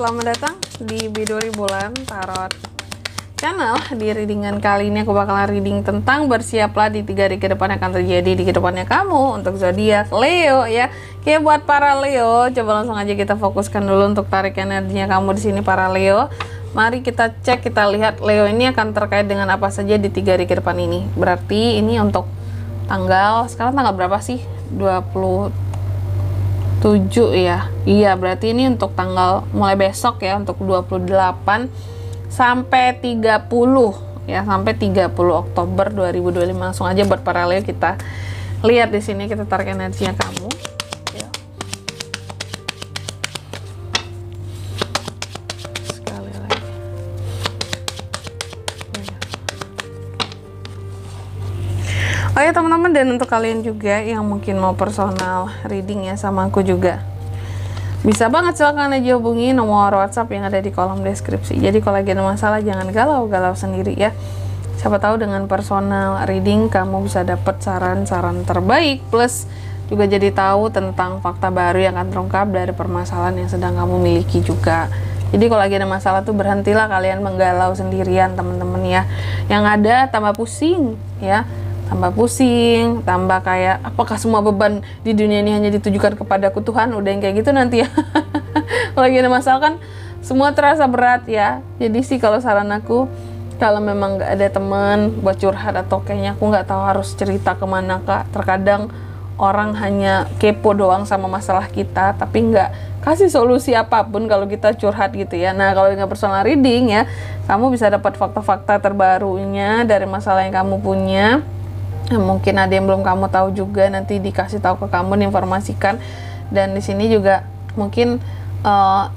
selamat datang di Biduri Bulan Tarot Channel. Di readingan kali ini aku bakalan reading tentang bersiaplah di 3 hari ke depan akan terjadi di kedepannya kamu untuk zodiak Leo ya. Oke, buat para Leo, coba langsung aja kita fokuskan dulu untuk tarik energinya kamu di sini para Leo. Mari kita cek, kita lihat Leo ini akan terkait dengan apa saja di 3 hari ke depan ini. Berarti ini untuk tanggal, sekarang tanggal berapa sih? 27 ya. Iya, berarti ini untuk tanggal mulai besok ya, untuk 28 sampai 30 ya, sampai 30 Oktober 2025. Langsung aja buat para Leo kita lihat di sini, kita tarik energinya kamu. Ya. Sekali lagi. Oh ya teman-teman, dan untuk kalian juga yang mungkin mau personal reading ya sama aku juga, bisa banget silahkan aja hubungi nomor WhatsApp yang ada di kolom deskripsi. Jadi kalau lagi ada masalah jangan galau-galau sendiri ya. Siapa tahu dengan personal reading kamu bisa dapat saran-saran terbaik, plus juga jadi tahu tentang fakta baru yang akan terungkap dari permasalahan yang sedang kamu miliki juga. Jadi kalau lagi ada masalah tuh berhentilah kalian menggalau sendirian teman-teman ya. Yang ada tambah pusing ya. Tambah pusing, tambah kayak apakah semua beban di dunia ini hanya ditujukan kepadaku Tuhan, udah yang kayak gitu nanti ya. Lagi ada masalah kan semua terasa berat ya. Jadi sih kalau saran aku, kalau memang nggak ada teman buat curhat atau kayaknya aku nggak tahu harus cerita kemana kak, terkadang orang hanya kepo doang sama masalah kita tapi nggak kasih solusi apapun kalau kita curhat gitu ya. Nah kalau dengan personal reading ya, kamu bisa dapat fakta-fakta terbarunya dari masalah yang kamu punya. Mungkin ada yang belum kamu tahu juga, nanti dikasih tahu ke kamu, diinformasikan. Dan di sini juga mungkin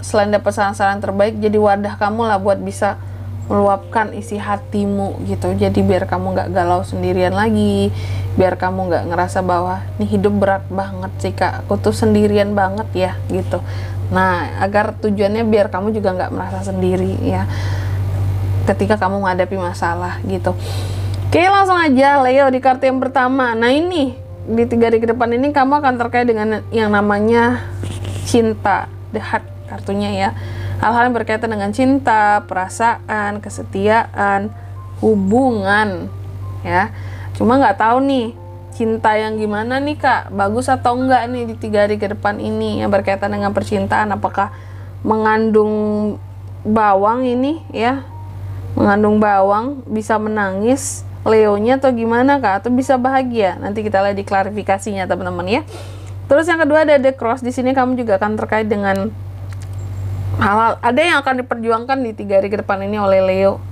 selain dapat saran-saran terbaik, jadi wadah kamu lah buat bisa meluapkan isi hatimu gitu. Jadi biar kamu nggak galau sendirian lagi, biar kamu nggak ngerasa bahwa ini hidup berat banget sih kak, aku tuh sendirian banget ya gitu. Nah agar tujuannya biar kamu juga nggak merasa sendiri ya ketika kamu menghadapi masalah gitu. Oke, langsung aja Leo di kartu yang pertama. Nah ini di 3 hari ke depan ini kamu akan terkait dengan yang namanya cinta, the heart kartunya ya. Hal-hal yang berkaitan dengan cinta, perasaan, kesetiaan, hubungan ya. Cuma nggak tahu nih cinta yang gimana nih kak, bagus atau enggak nih di 3 hari ke depan ini yang berkaitan dengan percintaan. Apakah mengandung bawang ini ya, mengandung bawang, bisa menangis Leonya atau gimana kak, atau bisa bahagia? Nanti kita lihat di klarifikasinya teman-teman ya. Terus yang kedua ada The Cross. Di sini kamu juga akan terkait dengan hal-hal ada yang akan diperjuangkan di 3 hari ke depan ini oleh Leo.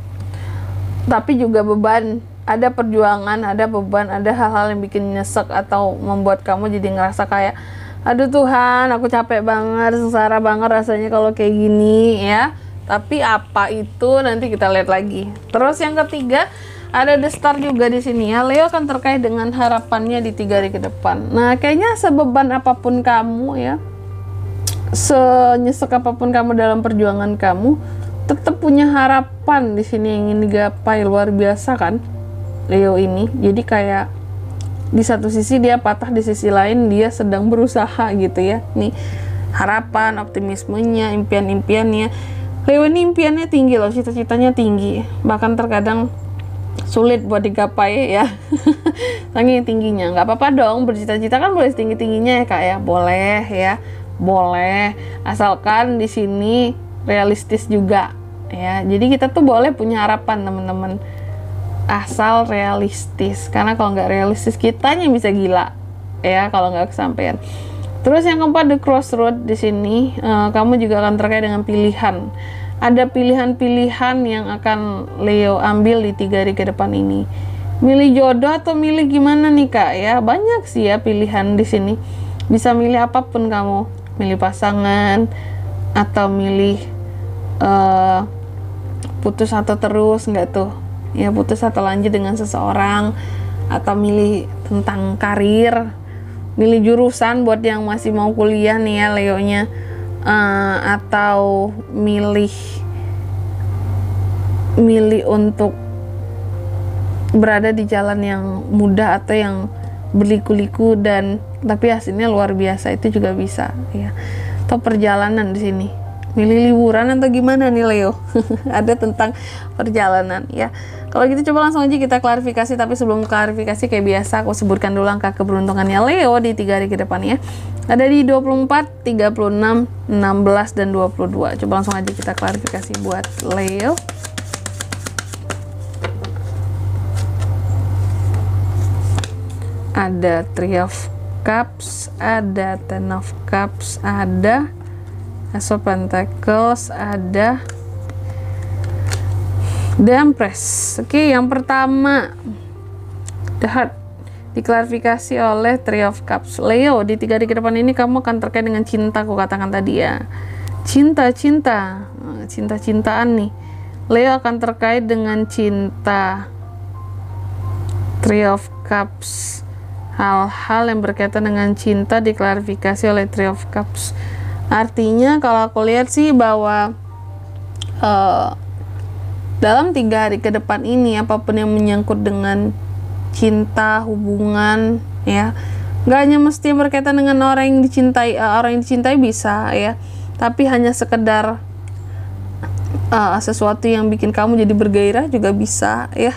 Tapi juga beban, ada perjuangan, ada beban, ada hal-hal yang bikin nyesek atau membuat kamu jadi ngerasa kayak aduh Tuhan, aku capek banget, sengsara banget rasanya kalau kayak gini ya. Tapi apa itu nanti kita lihat lagi. Terus yang ketiga ada The Star juga di sini ya. Leo akan terkait dengan harapannya di 3 hari ke depan. Nah, kayaknya sebeban apapun kamu ya, senyesek apapun kamu dalam perjuangan kamu, tetap punya harapan di sini yang ingin digapai. Luar biasa kan Leo ini. Jadi kayak di satu sisi dia patah, di sisi lain dia sedang berusaha gitu ya. Nih harapan, optimismenya, impian-impiannya. Leo ini impiannya tinggi loh, cita-citanya tinggi. Bahkan terkadang sulit buat digapai ya. Saking tingginya. Nggak apa-apa dong, bercita-cita kan boleh tinggi-tingginya ya kak ya. Boleh ya, boleh. Asalkan di sini realistis juga ya. Jadi kita tuh boleh punya harapan teman-teman. Asal realistis. Karena kalau nggak realistis kitanya bisa gila ya kalau nggak kesampaian. Terus yang keempat The Crossroad di sini kamu juga akan terkait dengan pilihan. Ada pilihan-pilihan yang akan Leo ambil di 3 hari ke depan ini. Milih jodoh atau milih gimana nih kak ya? Banyak sih ya pilihan di sini. Bisa milih apapun kamu. Milih pasangan atau milih putus atau terus nggak tuh? Ya putus atau lanjut dengan seseorang, atau milih tentang karir, milih jurusan buat yang masih mau kuliah nih ya Leonya. Atau milih untuk berada di jalan yang mudah atau yang berliku-liku dan tapi hasilnya luar biasa, itu juga bisa ya. Atau perjalanan di sini milih liburan atau gimana nih Leo? Ada tentang perjalanan ya. Kalau gitu coba langsung aja kita klarifikasi, tapi sebelum klarifikasi kayak biasa aku sebutkan dulu angka keberuntungannya Leo di 3 hari ke depan ya. Ada di 24, 36, 16 dan 22. Coba langsung aja kita klarifikasi buat Leo. Ada Three of Cups, ada Ten of Cups, ada Ace of Pentacles, ada The Empress. Oke, yang pertama The Heart diklarifikasi oleh Three of Cups. Leo, di 3 hari ke depan ini kamu akan terkait dengan cinta, aku katakan tadi ya. Cinta-cintaan nih. Leo akan terkait dengan cinta. Three of Cups. Hal-hal yang berkaitan dengan cinta diklarifikasi oleh Three of Cups. Artinya kalau aku lihat sih bahwa dalam 3 hari ke depan ini apapun yang menyangkut dengan cinta, hubungan ya, nggak hanya mesti berkaitan dengan orang yang dicintai bisa ya, tapi hanya sekedar sesuatu yang bikin kamu jadi bergairah juga bisa ya.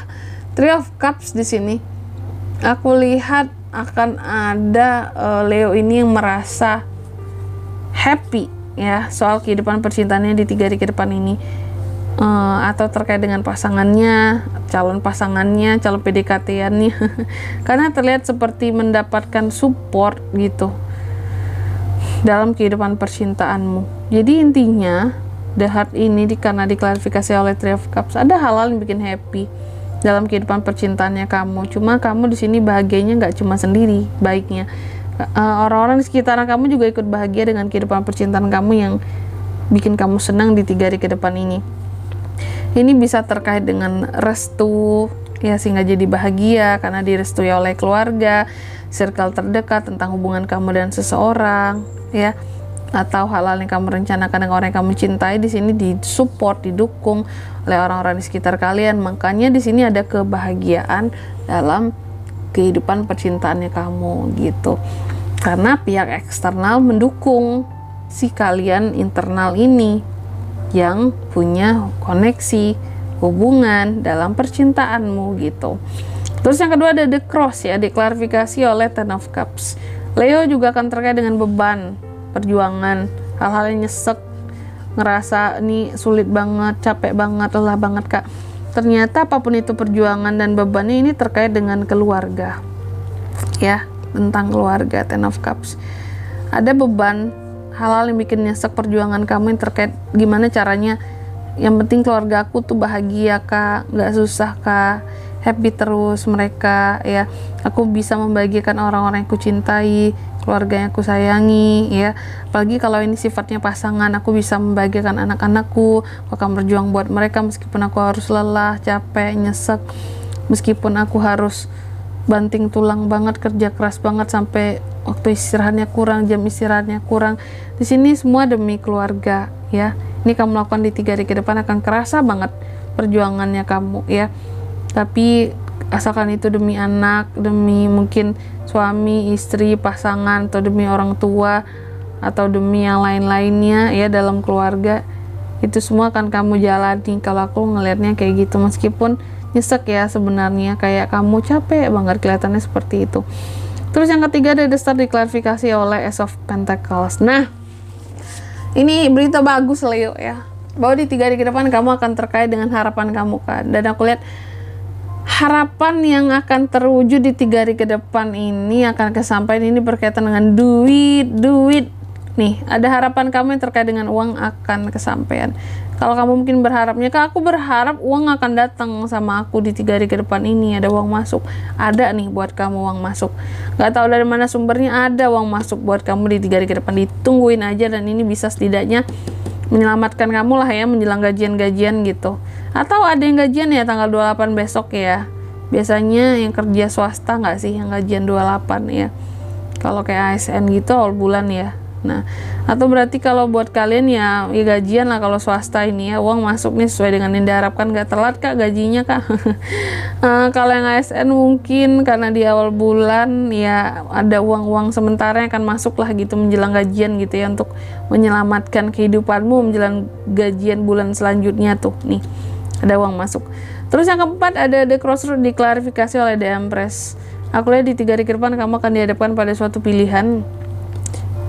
Three of Cups di sini aku lihat akan ada Leo ini yang merasa happy ya soal kehidupan percintaannya di 3 hari ke depan ini, atau terkait dengan pasangannya, calon PDKT-annya karena terlihat seperti mendapatkan support gitu dalam kehidupan percintaanmu. Jadi intinya The Heart ini karena diklarifikasi oleh Three of Cups, ada hal-hal yang bikin happy dalam kehidupan percintaannya kamu. Cuma kamu di sini bahagianya nggak cuma sendiri, baiknya orang-orang di sekitaran kamu juga ikut bahagia dengan kehidupan percintaan kamu yang bikin kamu senang di 3 hari ke depan ini. Ini bisa terkait dengan restu ya, sehingga jadi bahagia karena direstui oleh keluarga, circle terdekat, tentang hubungan kamu dan seseorang ya, atau hal-hal yang kamu rencanakan dengan orang yang kamu cintai di sini disupport, didukung oleh orang-orang di sekitar kalian. Makanya di sini ada kebahagiaan dalam kehidupan percintaannya kamu gitu, karena pihak eksternal mendukung si kalian internal ini yang punya koneksi hubungan dalam percintaanmu gitu. Terus yang kedua ada The Cross ya, diklarifikasi oleh Ten of Cups. Leo juga akan terkait dengan beban perjuangan, hal-hal yang nyesek, ngerasa ini sulit banget, capek banget, lelah banget kak. Ternyata apapun itu perjuangan dan bebannya ini terkait dengan keluarga ya, tentang keluarga. Ten of Cups, ada beban, hal-hal yang bikin nyesek perjuangan kamu yang terkait gimana caranya, yang penting keluarga aku tuh bahagia kak, nggak susah kak, happy terus mereka ya, aku bisa membahagiakan orang-orang yang aku cintai, keluarga yang aku sayangi ya, apalagi kalau ini sifatnya pasangan, aku bisa membahagiakan anak-anakku, aku akan berjuang buat mereka meskipun aku harus lelah, capek, nyesek, meskipun aku harus banting tulang banget, kerja keras banget sampai waktu istirahatnya kurang, jam istirahatnya kurang. Di sini semua demi keluarga ya. Ini kamu lakukan di 3 hari ke depan akan kerasa banget perjuangannya kamu ya. Tapi asalkan itu demi anak, demi mungkin suami, istri, pasangan, atau demi orang tua, atau demi yang lain-lainnya ya dalam keluarga, itu semua akan kamu jalani. Kalau aku ngelihatnya kayak gitu, meskipun nyesek ya sebenarnya, kayak kamu capek banget kelihatannya seperti itu. Terus yang ketiga ada The Star, diklarifikasi oleh Ace of Pentacles. Nah, ini berita bagus Leo ya, bahwa di 3 hari ke depan kamu akan terkait dengan harapan kamu kan. Dan aku lihat harapan yang akan terwujud di 3 hari ke depan ini akan kesampaian, ini berkaitan dengan duit. Nih, ada harapan kamu yang terkait dengan uang akan kesampaian. Kalau kamu mungkin berharapnya, kak aku berharap uang akan datang sama aku di 3 hari ke depan ini, ada uang masuk. Ada nih buat kamu uang masuk. Gak tahu dari mana sumbernya, ada uang masuk buat kamu di 3 hari ke depan. Ditungguin aja, dan ini bisa setidaknya menyelamatkan kamu lah ya menjelang gajian-gajian gitu. Atau ada yang gajian ya tanggal 28 besok ya. Biasanya yang kerja swasta nggak sih yang gajian 28 ya. Kalau kayak ASN gitu awal bulan ya. Nah, atau berarti kalau buat kalian ya gajian lah kalau swasta ini ya, uang masuk nih sesuai dengan yang diharapkan, nggak telat kak gajinya kak. Kalau yang ASN mungkin karena di awal bulan ya ada uang-uang sementara yang akan masuk lah gitu menjelang gajian gitu ya, untuk menyelamatkan kehidupanmu menjelang gajian bulan selanjutnya tuh nih ada uang masuk. Terus yang keempat ada The Crossroad, diklarifikasi oleh The Empress. Aku lihat di 3 hari ke depan kamu akan dihadapkan pada suatu pilihan.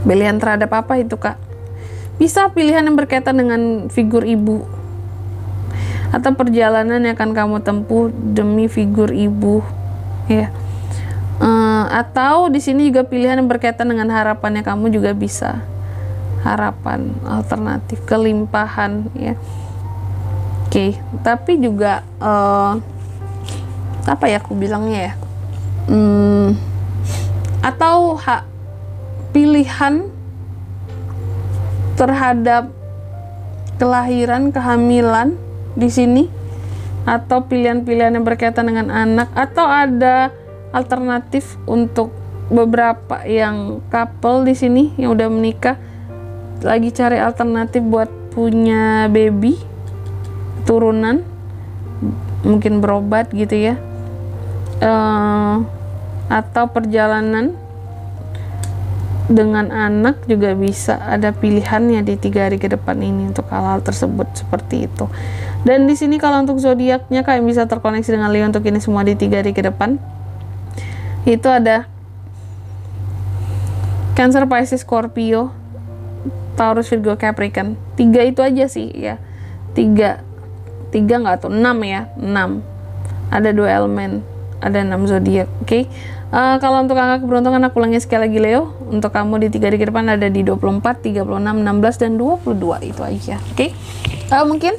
Pilihan terhadap apa itu kak? Bisa pilihan yang berkaitan dengan figur ibu, atau perjalanan yang akan kamu tempuh demi figur ibu, ya. Atau di sini juga pilihan yang berkaitan dengan harapannya kamu juga bisa. Harapan alternatif, kelimpahan, ya. Oke, tapi juga apa ya aku bilangnya ya? Atau pilihan terhadap kelahiran, kehamilan di sini, atau pilihan-pilihan yang berkaitan dengan anak, atau ada alternatif untuk beberapa yang couple di sini yang udah menikah lagi cari alternatif buat punya baby, turunan, mungkin berobat gitu ya, atau perjalanan dengan anak juga bisa ada pilihannya di 3 hari ke depan ini untuk hal-hal tersebut seperti itu. Dan di sini kalau untuk zodiaknya kalian bisa terkoneksi dengan Leo untuk ini semua di 3 hari ke depan. Itu ada Cancer, Pisces, Scorpio, Taurus, Virgo, Capricorn. 3 itu aja sih ya. 3 nggak tuh 6 ya, 6. Ada 2 elemen, ada 6 zodiak. Oke. Kalau untuk angka keberuntungan aku ulangi sekali lagi Leo, untuk kamu di 3 hari ke depan ada di 24, 36, 16 dan 22, itu aja. Oke. Mungkin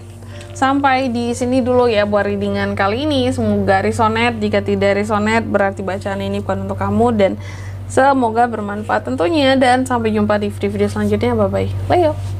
sampai di sini dulu ya buat readingan kali ini. Semoga resonate. Jika tidak resonate berarti bacaan ini bukan untuk kamu, dan semoga bermanfaat tentunya, dan sampai jumpa di video selanjutnya. Bye bye Leo.